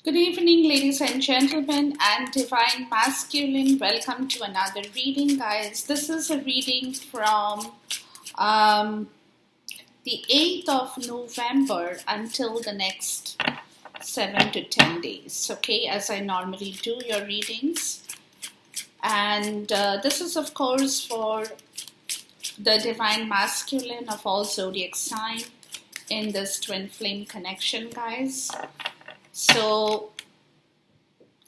Good evening, ladies and gentlemen, and divine masculine. Welcome to another reading, guys. This is a reading from um, the 8th of November until the next 7 to 10 days, okay, as I normally do your readings. And this is, of course, for the divine masculine of all zodiac sign in this twin flame connection, guys. So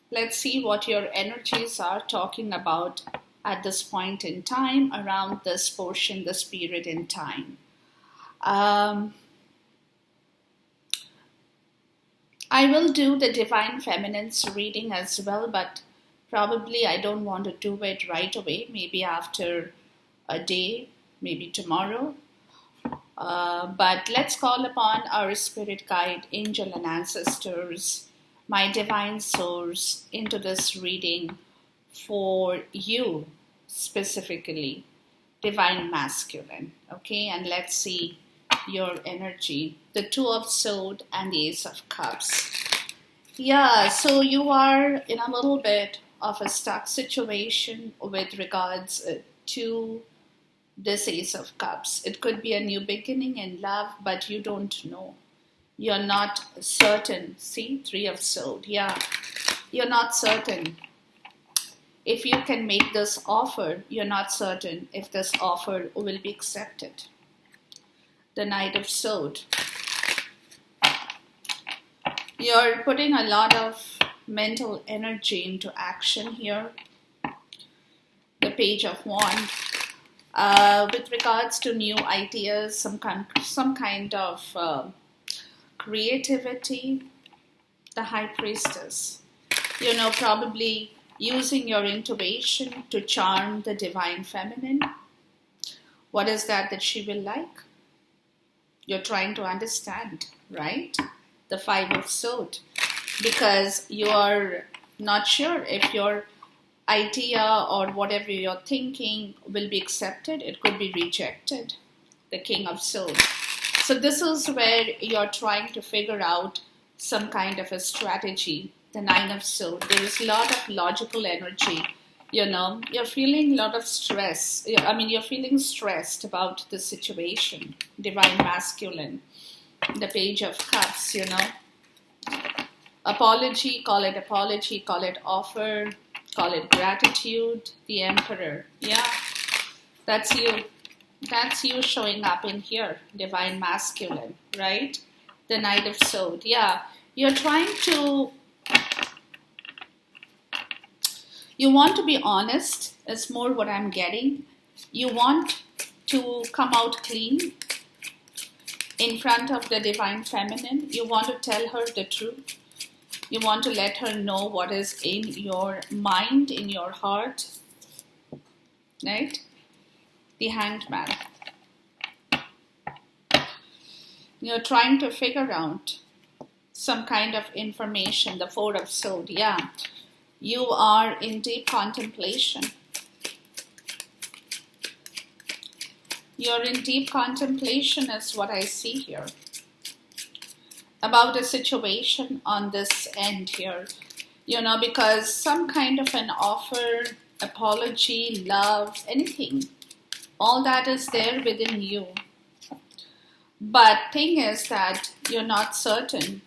let's see what your energies are talking about at this point in time around this portion, the spirit in time. I will do the divine feminine's reading as well, but probably I don't want to do it right away, maybe after a day, maybe tomorrow. But let's call upon our spirit guide, angel and ancestors, my divine source, into this reading for you specifically, divine masculine. Okay, and let's see your energy. The Two of Swords and the Ace of Cups. Yeah, so you are in a little bit of a stuck situation with regards to this Ace of Cups. It could be a new beginning in love, but you don't know. You're not certain. See, Three of Swords. Yeah, you're not certain if you can make this offer. You're not certain if this offer will be accepted. The Knight of Swords. You're putting a lot of mental energy into action here. The Page of Wands. With regards to new ideas, some kind of creativity, the High Priestess. Probably using your intuition to charm the divine feminine. What is that she will like? You're trying to understand, right? The Five of Swords. Because you're not sure if your idea or whatever you're thinking will be accepted. It could be rejected. The King of Swords. So this is where you're trying to figure out some kind of a strategy. The Nine of Swords. There is a lot of logical energy. You're feeling a lot of stress. You're feeling stressed about the situation. Divine masculine. The Page of Cups, Apology, call it offer. Call it gratitude, the Emperor. Yeah, that's you. That's you showing up in here, divine masculine, right? The Knight of Swords. Yeah, you're trying to, you want to be honest, is more what I'm getting. You want to come out clean in front of the divine feminine. You want to tell her the truth. You want to let her know what is in your mind, in your heart, right? The Hanged Man. You're trying to figure out some kind of information. The Four of Swords, yeah. You are in deep contemplation. You're in deep contemplation is what I see here. About a situation on this end here, because some kind of an offer, apology, love, anything, all that is there within you. But thing is that you're not certain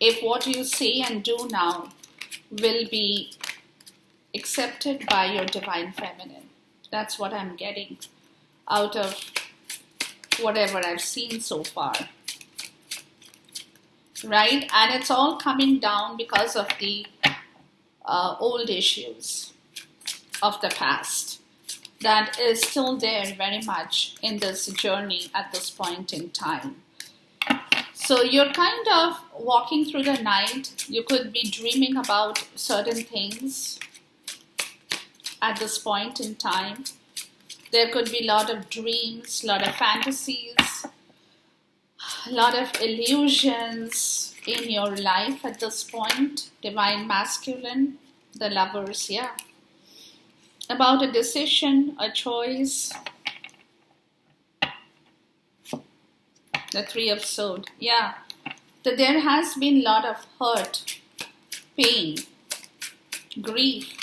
if what you say and do now will be accepted by your divine feminine. That's what I'm getting out of whatever I've seen so far. Right? And it's all coming down because of the old issues of the past that is still there very much in this journey at this point in time. So you're kind of walking through the night. You could be dreaming about certain things at this point in time. There could be a lot of dreams, a lot of fantasies, a lot of illusions in your life at this point. Divine masculine, the Lovers, yeah. About a decision, a choice. The Three of Swords, yeah. that there has been a lot of hurt, pain, grief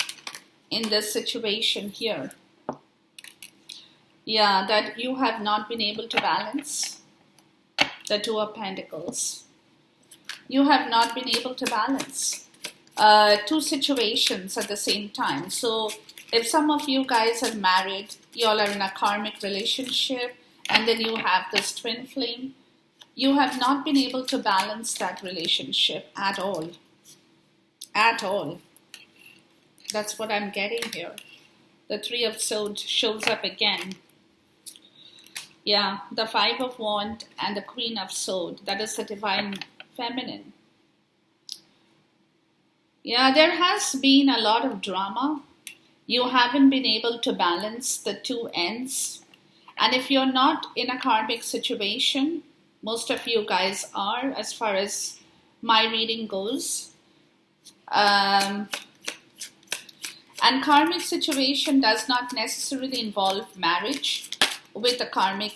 in this situation here. Yeah, that you have not been able to balance the Two of Pentacles. You have not been able to balance two situations at the same time. So if some of you guys are married, you all are in a karmic relationship, and then you have this twin flame, you have not been able to balance that relationship at all. At all. That's what I'm getting here. The Three of Swords shows up again. Yeah, the Five of Wands and the Queen of Swords. That is the Divine Feminine. Yeah, there has been a lot of drama. You haven't been able to balance the two ends. And if you're not in a karmic situation, most of you guys are, as far as my reading goes. And karmic situation does not necessarily involve marriage with a karmic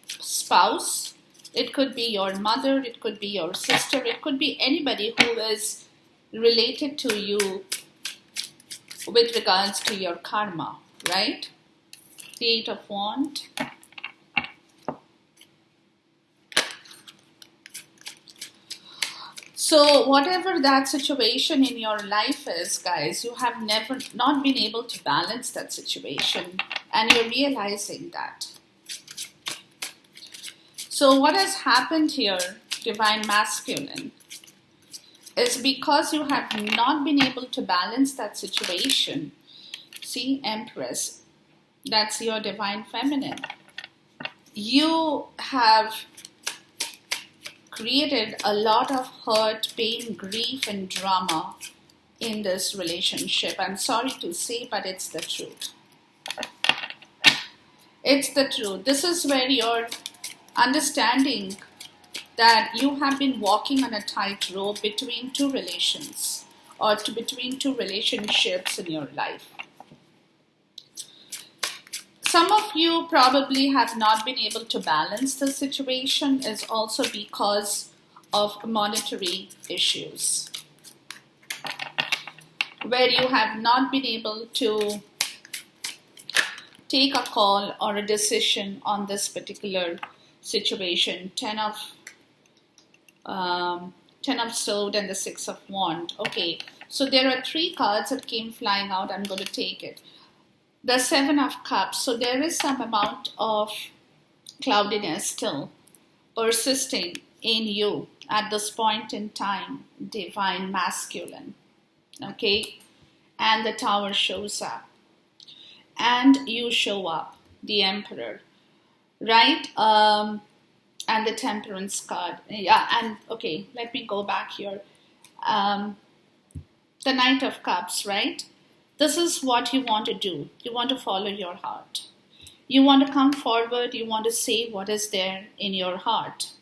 spouse. It could be your mother, it could be your sister, it could be anybody who is related to you with regards to your karma, right? The Eight of Wands. So whatever that situation in your life is, guys, you have not been able to balance that situation, and you're realizing that. So what has happened here, Divine Masculine, is because you have not been able to balance that situation. See, Empress, that's your Divine Feminine. You have created a lot of hurt, pain, grief, and drama in this relationship. I'm sorry to say, but it's the truth. It's the truth. This is where you're understanding that you have been walking on a tightrope between two relations, or between two relationships in your life. Some of you probably have not been able to balance the situation is also because of monetary issues, where you have not been able to take a call or a decision on this particular situation. Ten of Swords and the Six of Wands. Okay, so there are three cards that came flying out. I'm going to take it. The Seven of Cups. So there is some amount of cloudiness still persisting in you at this point in time, Divine Masculine. Okay, and the Tower shows up, and you show up, the Emperor, right? And the Temperance card. Yeah, and okay, let me go back here. The Knight of Cups, right? This is what you want to do. You want to follow your heart. You want to come forward. You want to say what is there in your heart,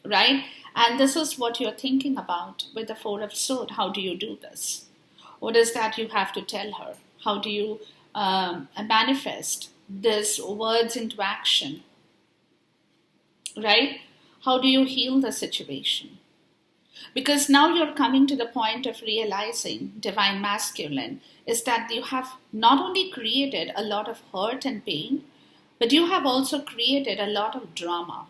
right? And this is what you're thinking about with the Four of Swords. How do you do this? What is that you have to tell her? How do you manifest these words into action, right? How do you heal the situation? Because now you're coming to the point of realizing, Divine Masculine, is that you have not only created a lot of hurt and pain, but you have also created a lot of drama.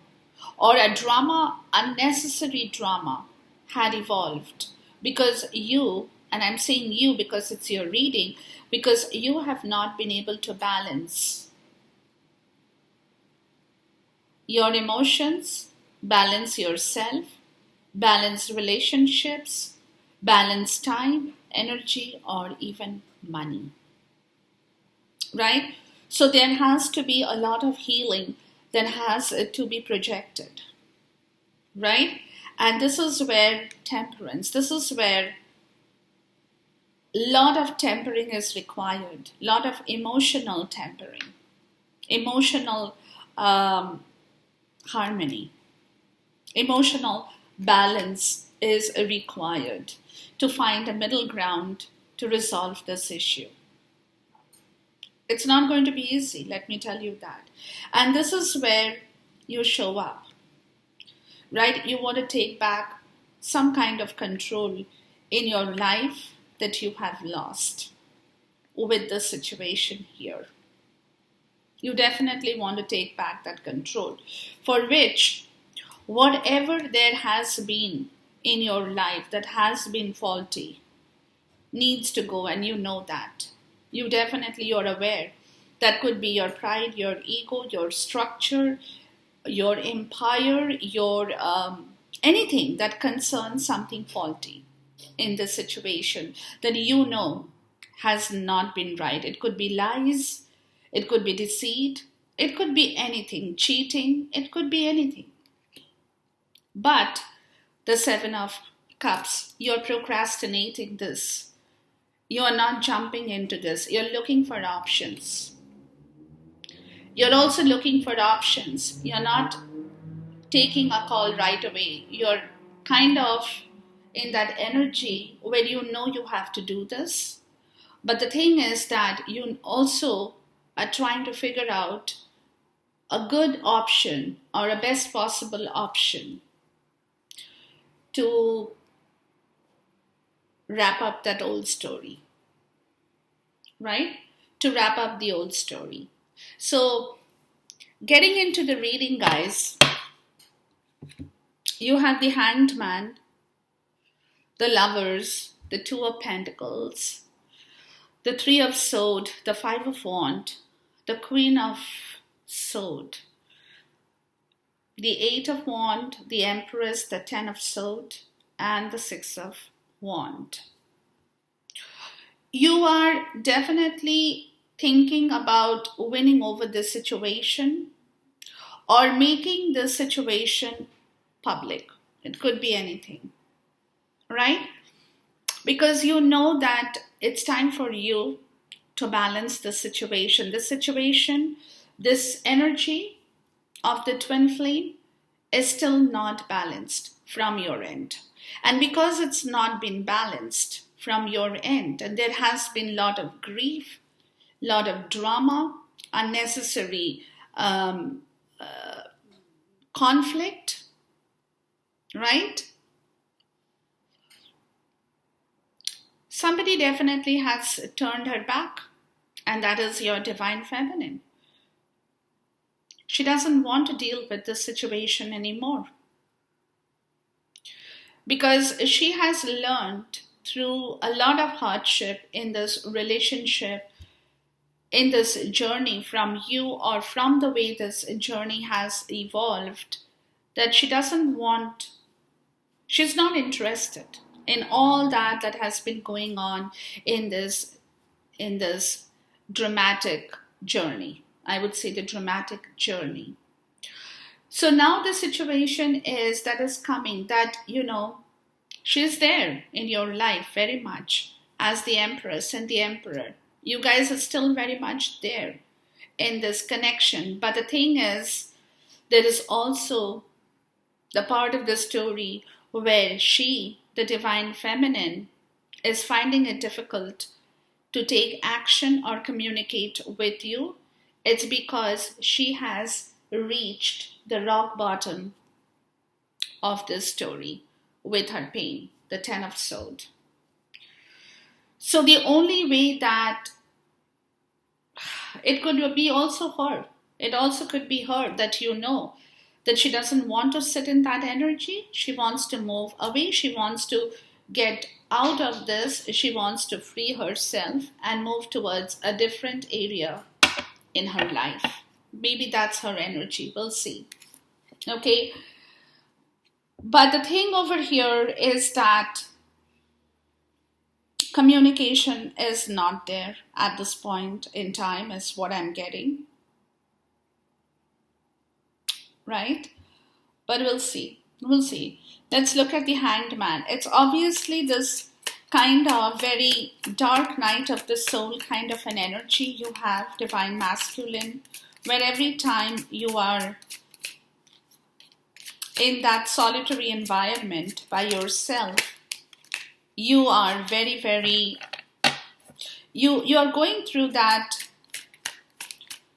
Or a drama, unnecessary drama, had evolved. Because you, and I'm saying you because it's your reading, because you have not been able to balance your emotions, balance yourself, balance relationships, balance time, energy, or even money. Right? So there has to be a lot of healing that has to be projected. Right? And this is where temperance, this is where a lot of tempering is required, a lot of emotional tempering, emotional harmony, emotional balance is required to find a middle ground to resolve this issue. It's not going to be easy, let me tell you that. And this is where you show up. right? You want to take back some kind of control in your life that you have lost with the situation here. You definitely want to take back that control, for which whatever there has been in your life that has been faulty needs to go, and you know that. You're aware. That could be your pride, your ego, your structure, your empire, your anything that concerns something faulty in the situation that you know has not been right. It could be lies, it could be deceit, it could be anything, cheating, it could be anything. But the Seven of Cups, you're procrastinating this. You're not jumping into this. You're looking for options. You're also looking for options. You're not taking a call right away. You're kind of in that energy where you know you have to do this. But the thing is that you also are trying to figure out a good option or a best possible option to wrap up that old story, right? To wrap up the old story. So, getting into the reading, guys, you have the Hanged Man, the Lovers, the Two of Pentacles, the Three of Swords, the Five of Wands, the Queen of Swords, the Eight of Wands, the Empress, the Ten of Swords, and the Six of Wands. You are definitely thinking about winning over this situation or making this situation public. It could be anything, right? Because you know that it's time for you to balance the situation. This energy of the twin flame is still not balanced from your end. And because it's not been balanced from your end, and there has been a lot of grief, lot of drama, unnecessary conflict, right? Somebody definitely has turned her back, and that is your divine feminine. She doesn't want to deal with this situation anymore because she has learned through a lot of hardship in this relationship, in this journey from you or from the way this journey has evolved, that she's not interested in all that has been going on in this dramatic journey. I would say the dramatic journey. So now the situation is coming that, she's there in your life very much as the Empress and the Emperor. You guys are still very much there in this connection. But the thing is, there is also the part of the story where she, the divine feminine, is finding it difficult to take action or communicate with you. It's because she has reached the rock bottom of this story with her pain, the Ten of Swords. So the only way that it could be also her, it also could be her that that she doesn't want to sit in that energy. She wants to move away. She wants to get out of this. She wants to free herself and move towards a different area in her life. Maybe that's her energy. We'll see. Okay. But the thing over here is that communication is not there at this point in time, is what I'm getting. Right? But we'll see. Let's look at the Hanged Man. It's obviously this kind of very dark night of the soul kind of an energy you have, divine masculine, where every time you are in that solitary environment by yourself, you are very, very, you are going through that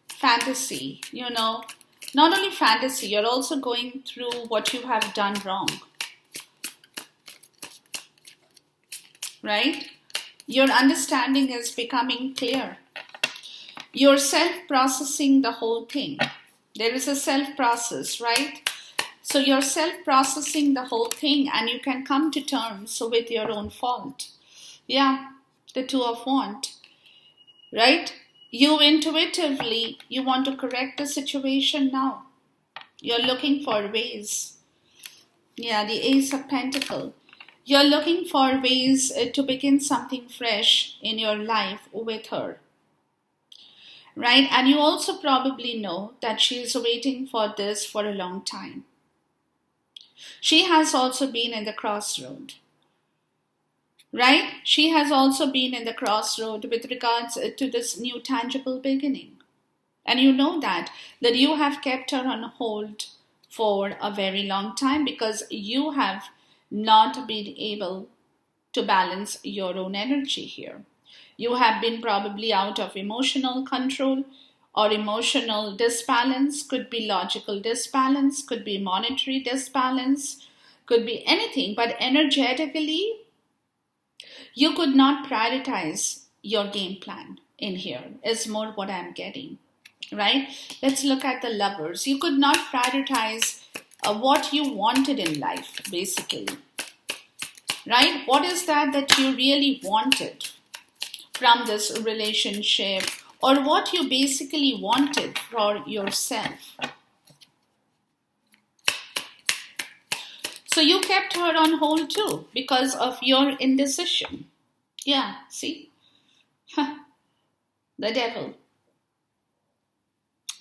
fantasy, Not only fantasy, you're also going through what you have done wrong. Right? Your understanding is becoming clear. You're self-processing the whole thing. There is a self-process, right? So you're self-processing the whole thing and you can come to terms with your own fault. Yeah, the Two of Wands, right? You intuitively, you want to correct the situation now. You're looking for ways. Yeah, the Ace of Pentacles. You're looking for ways to begin something fresh in your life with her. Right? And you also probably know that she is waiting for this for a long time. She has also been in the crossroad. Right? She has also been in the crossroad with regards to this new tangible beginning. And you know that you have kept her on hold for a very long time because you have not been able to balance your own energy here. You have been probably out of emotional control or emotional disbalance, could be logical disbalance, could be monetary disbalance, could be anything, but energetically, you could not prioritize your game plan in here, is more what I'm getting, right? Let's look at the Lovers. You could not prioritize what you wanted in life, basically, right? What is that you really wanted from this relationship, or what you basically wanted for yourself? So you kept her on hold too because of your indecision. Yeah, see? The Devil.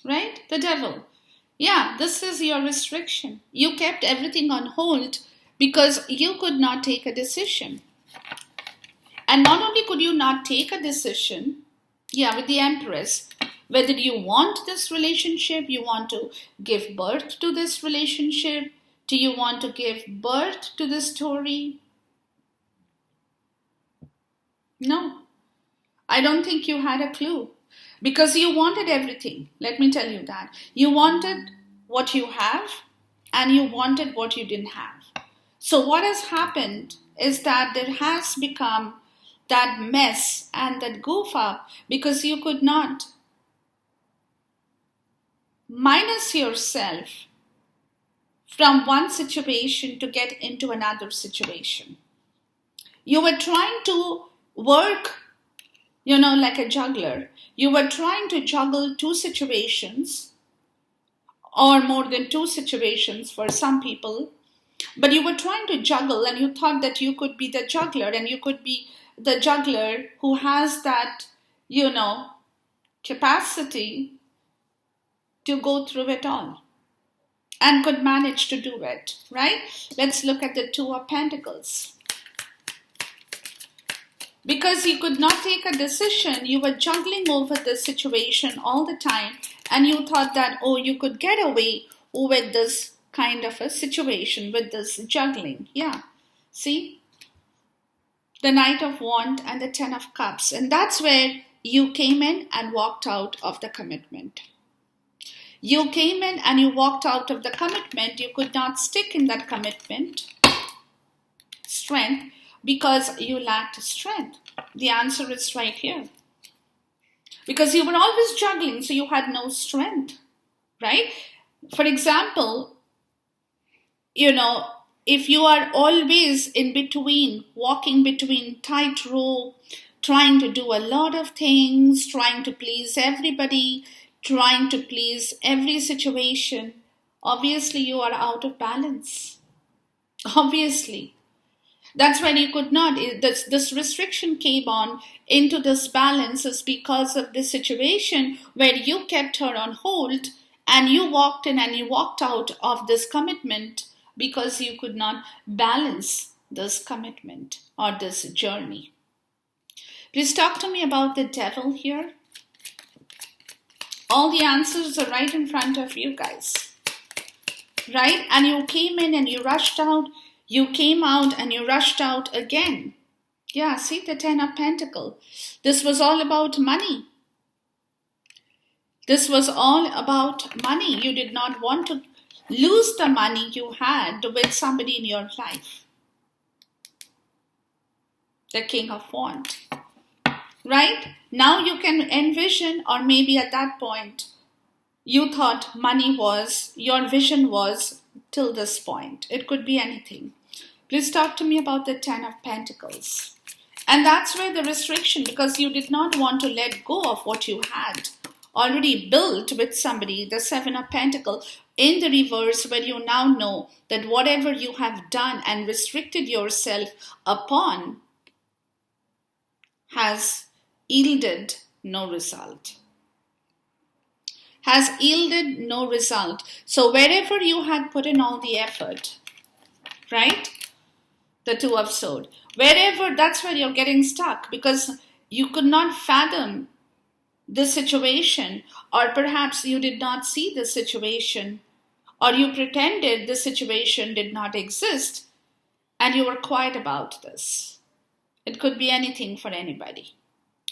Right? The Devil. Yeah, this is your restriction. You kept everything on hold because you could not take a decision. And not only could you not take a decision, with the Empress, whether you want this relationship, you want to give birth to this relationship, do you want to give birth to this story? No, I don't think you had a clue because you wanted everything. Let me tell you that. You wanted what you have and you wanted what you didn't have. So what has happened is that there has become that mess and that goof up because you could not minus yourself from one situation to get into another situation. You were trying to work, like a juggler. You were trying to juggle two situations or more than two situations for some people, but you were trying to juggle and you thought that you could be the juggler and you could be the juggler who has that, capacity to go through it all and could manage to do it, right? Let's look at the Two of Pentacles. Because you could not take a decision, you were juggling over the situation all the time and you thought that, you could get away with this kind of a situation, with this juggling. Yeah, see? The Knight of Wands and the Ten of Cups. And that's where you came in and walked out of the commitment. You came in and you walked out of the commitment. You could not stick in that commitment. Strength. Because you lacked strength. The answer is right here. Because you were always juggling, so you had no strength, right? For example, if you are always in between, walking between tightrope, trying to do a lot of things, trying to please everybody, trying to please every situation, obviously you are out of balance. Obviously. That's when you could not. This restriction came on into this balance is because of this situation where you kept her on hold and you walked in and you walked out of this commitment because you could not balance this commitment or this journey. Please talk to me about the Devil here. All the answers are right in front of you guys. Right? And you came in and you rushed out. You came out and you rushed out again. Yeah, see the Ten of Pentacles. This was all about money. This was all about money. You did not want to lose the money you had with somebody in your life. The King of Wands. Right? Now you can envision, or maybe at that point, you thought money was, your vision was till this point. It could be anything. Please talk to me about the Ten of Pentacles. And that's where the restriction, because you did not want to let go of what you had already built with somebody, the Seven of Pentacles, in the reverse, where you now know that whatever you have done and restricted yourself upon has yielded no result. Has yielded no result. So wherever you had put in all the effort, right? The Two of Swords. Wherever, that's where you're getting stuck, because you could not fathom the situation, or perhaps you did not see the situation, or you pretended the situation did not exist, and you were quiet about this. It could be anything for anybody,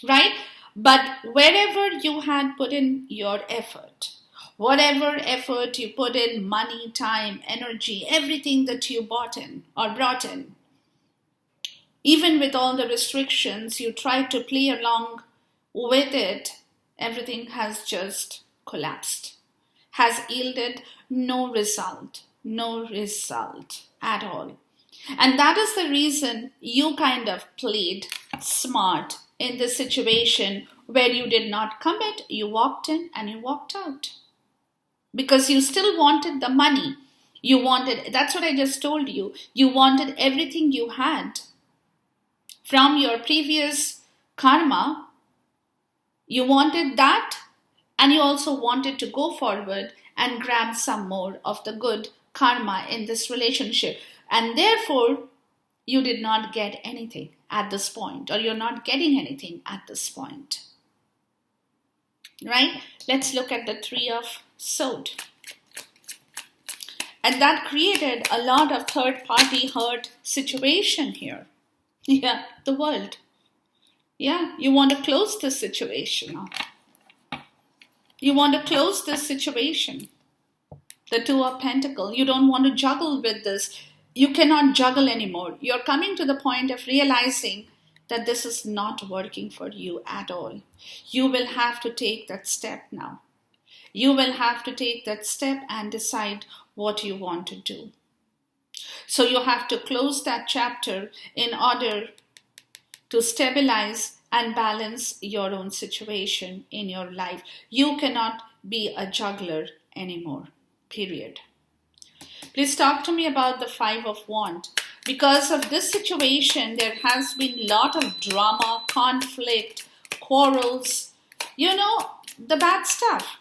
right? But wherever you had put in your effort, whatever effort you put in, money, time, energy, everything that you bought in or brought in, even with all the restrictions, you tried to play along with it, everything has just collapsed, has yielded no result at all. And that is the reason you kind of played smart in this situation where you did not commit, you walked in and you walked out. Because you still wanted the money. You wanted, that's what I just told you, you wanted everything you had from your previous karma. You wanted that, and you also wanted to go forward and grab some more of the good karma in this relationship. And therefore, you did not get anything at this point, or you're not getting anything at this point. Right? Let's look at the Three of Swords. And that created a lot of third-party hurt situation here. Yeah, the world. Yeah, you want to close this situation. You want to close this situation. The Two of Pentacles. You don't want to juggle with this. You cannot juggle anymore. You're coming to the point of realizing that this is not working for you at all. You will have to take that step now. You will have to take that step and decide what you want to do. So you have to close that chapter in order to stabilize and balance your own situation in your life. You cannot be a juggler anymore, period. Please talk to me about the Five of Wands. Because of this situation, there has been a lot of drama, conflict, quarrels, the bad stuff.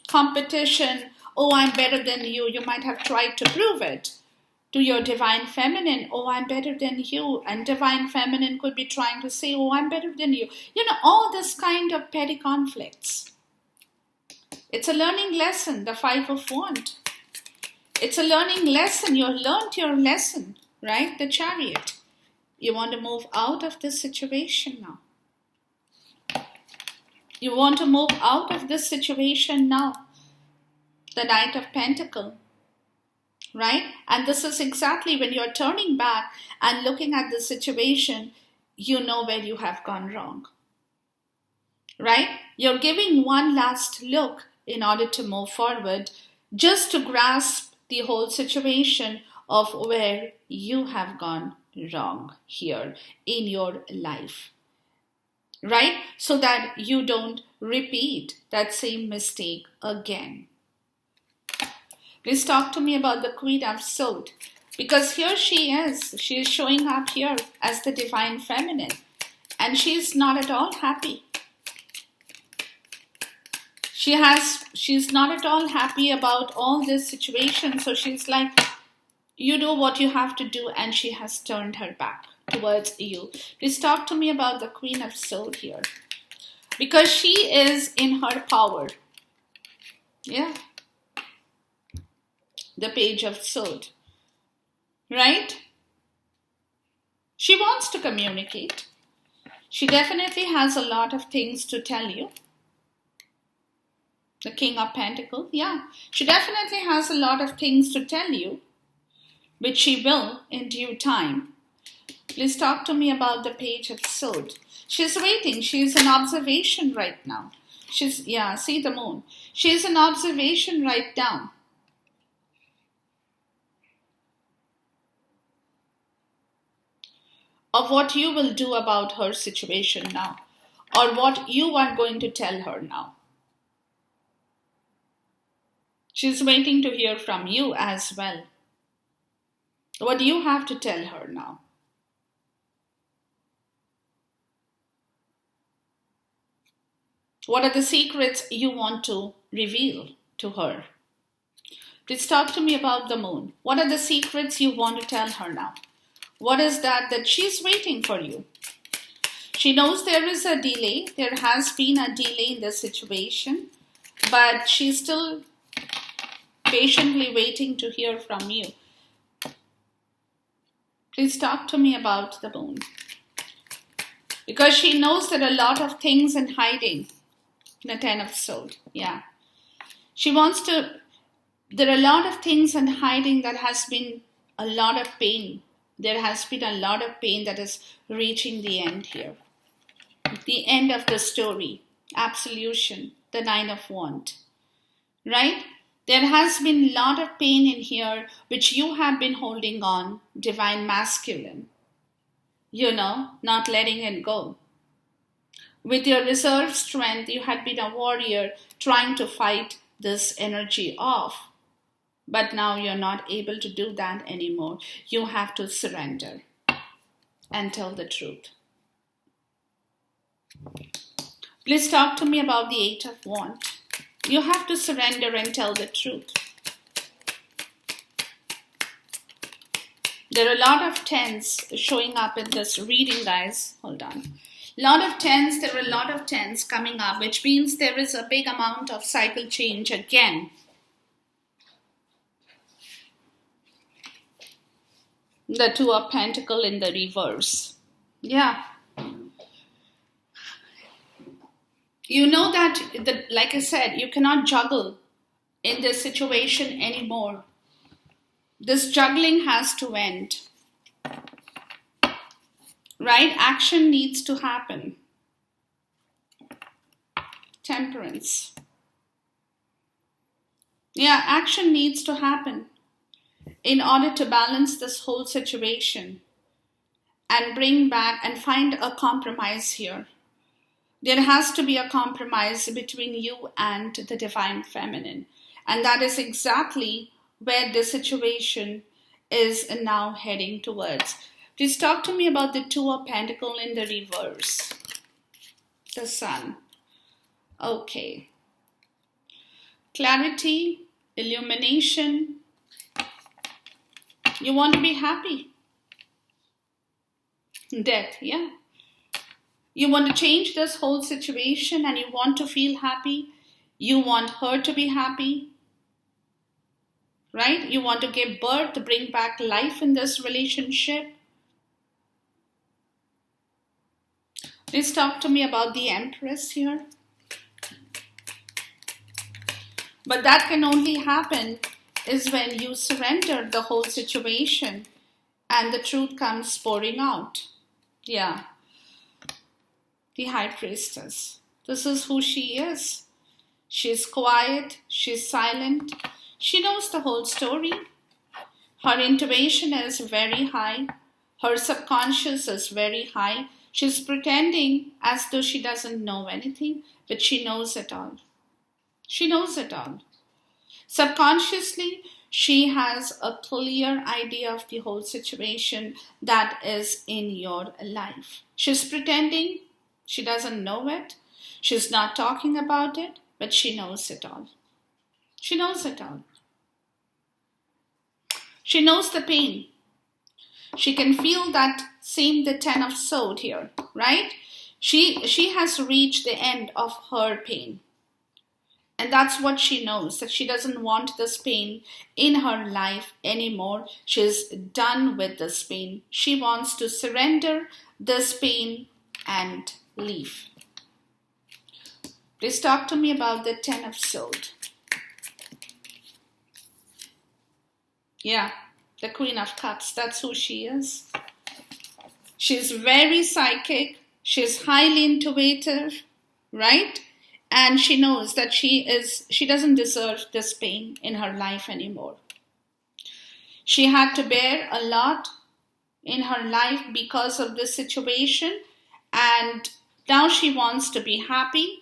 Competition, oh, I'm better than you. You might have tried to prove it to your divine feminine. Oh, I'm better than you. And divine feminine could be trying to say, oh, I'm better than you. All this kind of petty conflicts. It's a learning lesson, the Five of Wands. It's a learning lesson. You learned your lesson, right? The Chariot. You want to move out of this situation now. You want to move out of this situation now. The Knight of Pentacles. Right? And this is exactly when you're turning back and looking at the situation, you know where you have gone wrong. Right? You're giving one last look in order to move forward, just to grasp the whole situation of where you have gone wrong here in your life. Right? So that you don't repeat that same mistake again. Please talk to me about the Queen of Swords. Because here she is. She is showing up here as the divine feminine. And she's not at all happy. She's not at all happy about all this situation. So she's like, you do what you have to do. And she has turned her back towards you. Please talk to me about the Queen of Swords here. Because she is in her power. Yeah. The Page of Swords. Right? She wants to communicate. She definitely has a lot of things to tell you. The King of Pentacles, yeah. She definitely has a lot of things to tell you, which she will in due time. Please talk to me about the Page of Swords. She's waiting. She's in observation right now. See the moon. She's in observation right now. Of what you will do about her situation now, or what you are going to tell her now. She's waiting to hear from you as well. What do you have to tell her now? What are the secrets you want to reveal to her? Please talk to me about the moon. What are the secrets you want to tell her now? What is that she's waiting for you? She knows there is a delay. There has been a delay in the situation, but she's still patiently waiting to hear from you. Please talk to me about the moon. Because she knows there are a lot of things in hiding. The Ten of Swords, yeah. There are a lot of things in hiding that has been a lot of pain. There has been a lot of pain that is reaching the end here. The end of the story. Absolution. The Nine of Wands. Right? There has been a lot of pain in here which you have been holding on. Divine Masculine. Not letting it go. With your reserve strength, you had been a warrior trying to fight this energy off. But now you're not able to do that anymore. You have to surrender and tell the truth. Please talk to me about the Eight of Wands. You have to surrender and tell the truth. There are a lot of tens showing up in this reading, guys. Hold on. There are a lot of tens coming up, which means there is a big amount of cycle change again. The Two of Pentacles in the reverse. Yeah. You know that, like I said, you cannot juggle in this situation anymore. This juggling has to end. Right? Action needs to happen. Temperance. Yeah, action needs to happen in order to balance this whole situation and bring back and find a compromise here. There has to be a compromise between you and the Divine Feminine. And that is exactly where the situation is now heading towards. Please talk to me about the Two of Pentacles in the reverse. The Sun. Okay. Clarity, illumination. You want to be happy. Death, yeah. You want to change this whole situation and you want to feel happy. You want her to be happy. Right? You want to give birth, to bring back life in this relationship. Please talk to me about the Empress here. But that can only happen is when you surrender the whole situation and the truth comes pouring out. Yeah. The High Priestess. This is who she is. She's quiet. She's silent. She knows the whole story. Her intuition is very high. Her subconscious is very high. She's pretending as though she doesn't know anything, but she knows it all. She knows it all. Subconsciously, she has a clear idea of the whole situation that is in your life. She's pretending she doesn't know it. She's not talking about it, but she knows it all. She knows it all. She knows the pain. She can feel that the Ten of Swords here, right? She has reached the end of her pain. And that's what she knows, that she doesn't want this pain in her life anymore. She's done with this pain. She wants to surrender this pain and leave. Please talk to me about the Ten of Swords. Yeah, the Queen of Cups. That's who she is. She's very psychic. She's highly intuitive, right? And she knows that she doesn't deserve this pain in her life anymore. She had to bear a lot in her life because of this situation, and now she wants to be happy.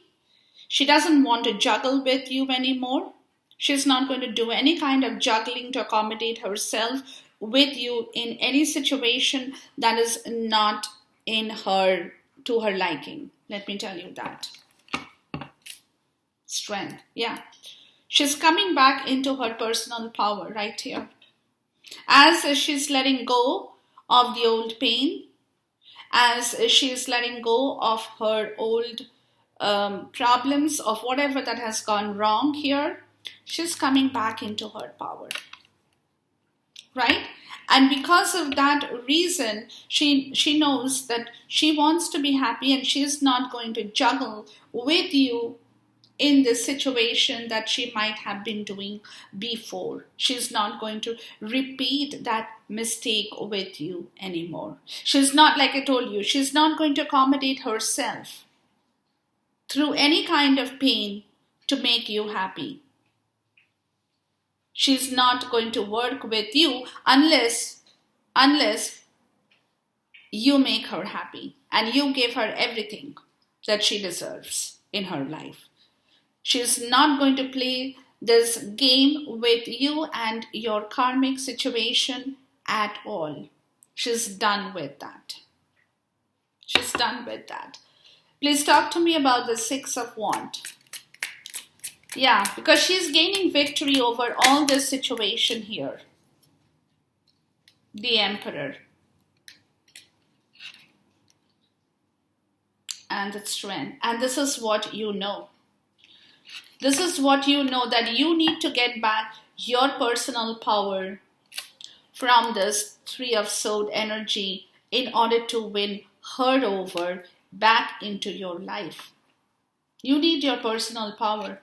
She doesn't want to juggle with you anymore. She's not going to do any kind of juggling to accommodate herself with you in any situation that is not to her liking. Let me tell you that. Strength, yeah. She's coming back into her personal power right here. As she's letting go of the old pain, as she's letting go of her old problems, of whatever that has gone wrong here, she's coming back into her power, right? And because of that reason, she knows that she wants to be happy, and she's not going to juggle with you in this situation that she might have been doing before. She's not going to repeat that mistake with you anymore. She's not, like I told you, she's not going to accommodate herself through any kind of pain to make you happy. She's not going to work with you unless you make her happy and you give her everything that she deserves in her life. She's not going to play this game with you and your karmic situation at all. She's done with that. She's done with that. Please talk to me about the Six of Wands. Yeah, because she's gaining victory over all this situation here. The Emperor. And the Strength. And this is what you know. This is what you know, that you need to get back your personal power from this Three of Swords energy in order to win her over back into your life. You need your personal power.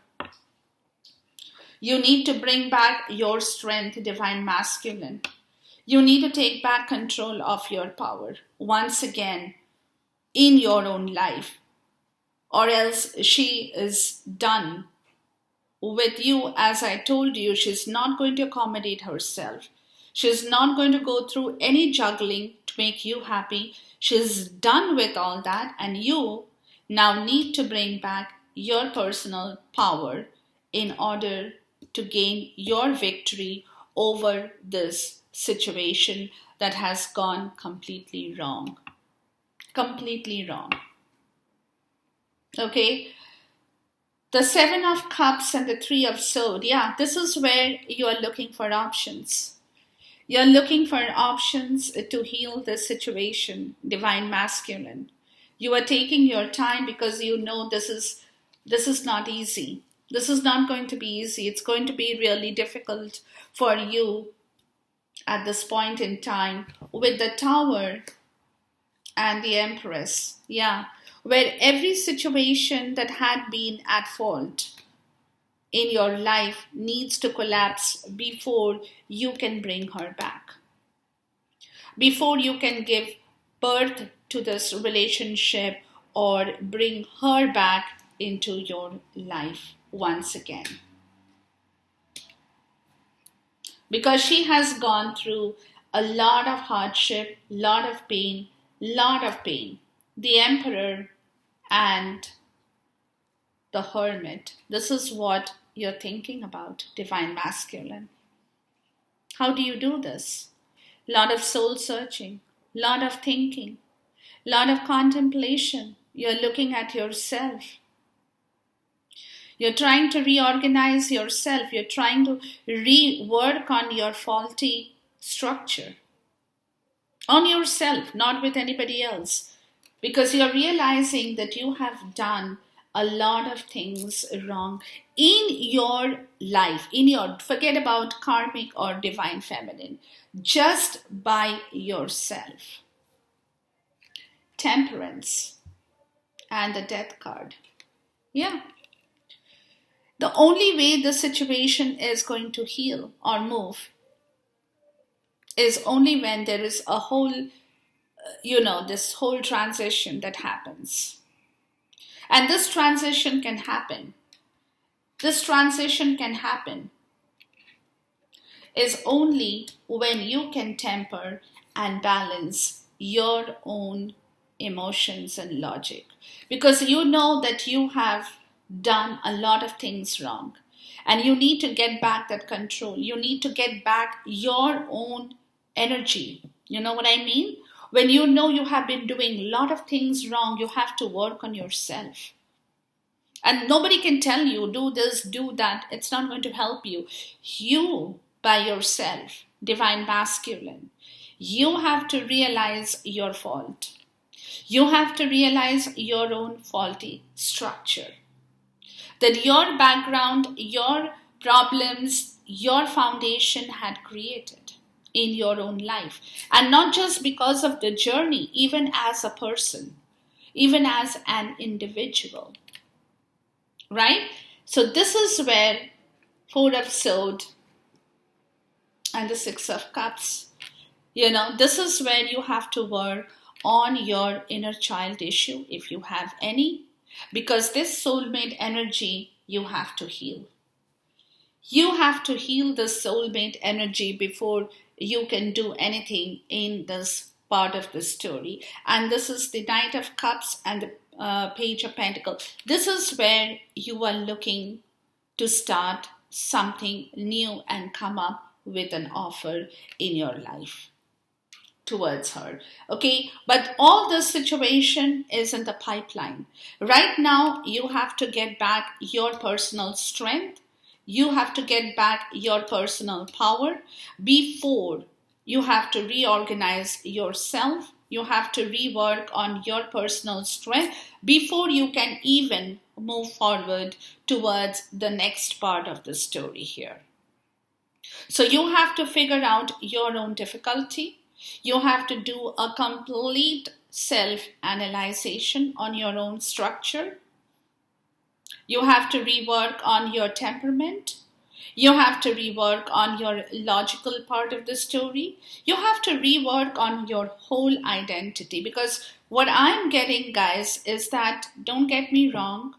You need to bring back your strength, divine masculine. You need to take back control of your power once again in your own life, or else she is done with you. As I told you, she's not going to accommodate herself. She's not going to go through any juggling to make you happy. She's done with all that, and you now need to bring back your personal power in order to gain your victory over this situation that has gone completely wrong. Completely wrong. Okay? The Seven of Cups and the Three of Swords. Yeah, this is where you are looking for options. You're looking for options to heal this situation, divine masculine. You are taking your time because you know this is not easy. This is not going to be easy. It's going to be really difficult for you at this point in time with the Tower and the Empress. Yeah, where every situation that had been at fault in your life needs to collapse before you can bring her back. Before you can give birth to this relationship or bring her back into your life once again. Because she has gone through a lot of hardship, lot of pain. The Emperor and the Hermit. This is what you're thinking about, divine masculine. How do you do this? Lot of soul searching, lot of thinking, lot of contemplation. You're looking at yourself. You're trying to reorganize yourself. You're trying to rework on your faulty structure. On yourself, not with anybody else. Because you're realizing that you have done a lot of things wrong in your life, forget about karmic or divine feminine, just by yourself. Temperance and the Death card. Yeah, The only way the situation is going to heal or move is only when there is a whole, this whole transition that happens. And this transition can happen. This transition can happen is only when you can temper and balance your own emotions and logic. Because you know that you have done a lot of things wrong. And you need to get back that control. You need to get back your own energy. You know what I mean? When you know you have been doing a lot of things wrong, you have to work on yourself. And nobody can tell you, do this, do that. It's not going to help you. You, by yourself, divine masculine, you have to realize your fault. You have to realize your own faulty structure. That your background, your problems, your foundation had created in your own life. And not just because of the journey, even as a person, even as an individual. Right? So this is where Four of Swords and the Six of Cups, this is where you have to work on your inner child issue, if you have any, because this soulmate energy you have to heal. You have to heal the soulmate energy before you can do anything in this part of the story. And this is the Knight of Cups and the Page of Pentacles. This is where you are looking to start something new and come up with an offer in your life towards her. Okay, but all this situation is in the pipeline. Right now, you have to get back your personal strength. You have to get back your personal power before you have to reorganize yourself. You have to rework on your personal strength before you can even move forward towards the next part of the story here. So you have to figure out your own difficulty. You have to do a complete self-analyzation on your own structure. You have to rework on your temperament. You have to rework on your logical part of the story. You have to rework on your whole identity. Because what I'm getting, guys, is that, don't get me wrong,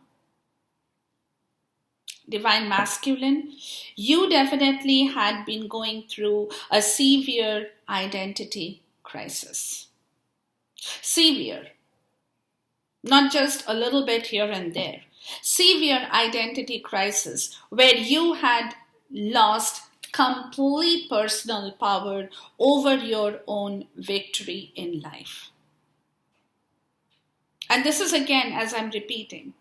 Divine Masculine, you definitely had been going through a severe identity crisis. Severe. Not just a little bit here and there. Severe identity crisis where you had lost complete personal power over your own victory in life. And this is, again, as I'm repeating,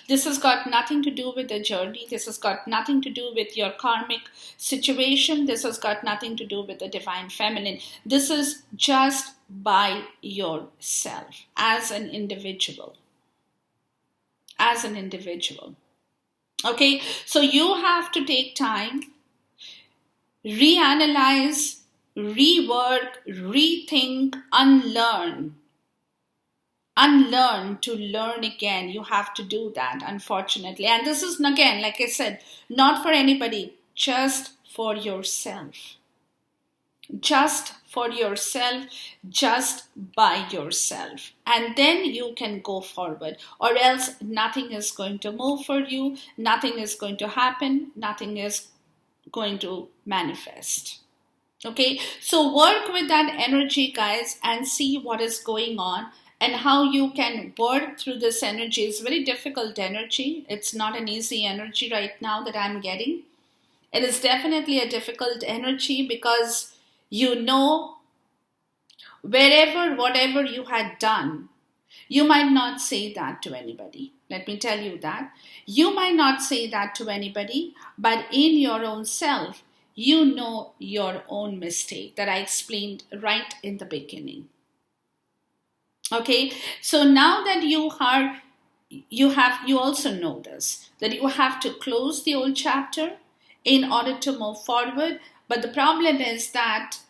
this has got nothing to do with the journey. This has got nothing to do with your karmic situation. This has got nothing to do with the divine feminine. This is just by yourself as an individual. As an individual. Okay, so you have to take time, reanalyze, rework, rethink, unlearn. Unlearn to learn again. You have to do that, unfortunately. And this is, again, like I said, not for anybody, just for yourself. Just for yourself, just by yourself. And then you can go forward. Or else nothing is going to move for you. Nothing is going to happen. Nothing is going to manifest. Okay, so work with that energy, guys, and see what is going on. And how you can work through this energy. Is very difficult energy. It's not an easy energy right now that I'm getting. It is definitely a difficult energy because whatever you had done, you might not say that to anybody. Let me tell you that. You might not say that to anybody, but in your own self, you know your own mistake that I explained right in the beginning. Okay, so now that you also know this, that you have to close the old chapter in order to move forward. But the problem is that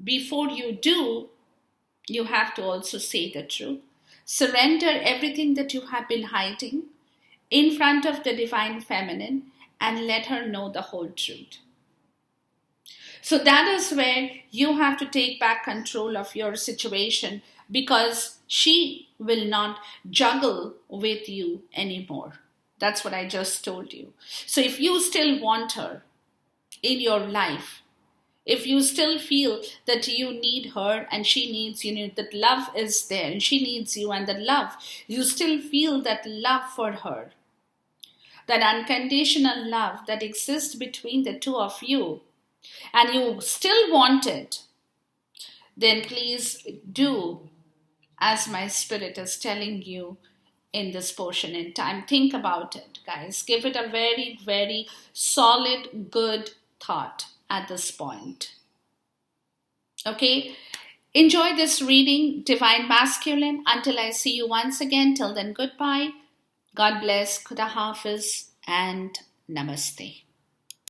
before you do, you have to also say the truth. Surrender everything that you have been hiding in front of the divine feminine and let her know the whole truth. So that is where you have to take back control of your situation, because she will not juggle with you anymore. That's what I just told you. So if you still want her in your life, if you still feel that you need her and she needs you, that love is there and she needs you and that love, you still feel that love for her, that unconditional love that exists between the two of you, and you still want it, then please do as my spirit is telling you in this portion in time. Think about it, guys. Give it a very, very solid, good thought at this point. Okay? Enjoy this reading, Divine Masculine. Until I see you once again, till then, goodbye. God bless, Khuda Hafiz, and Namaste.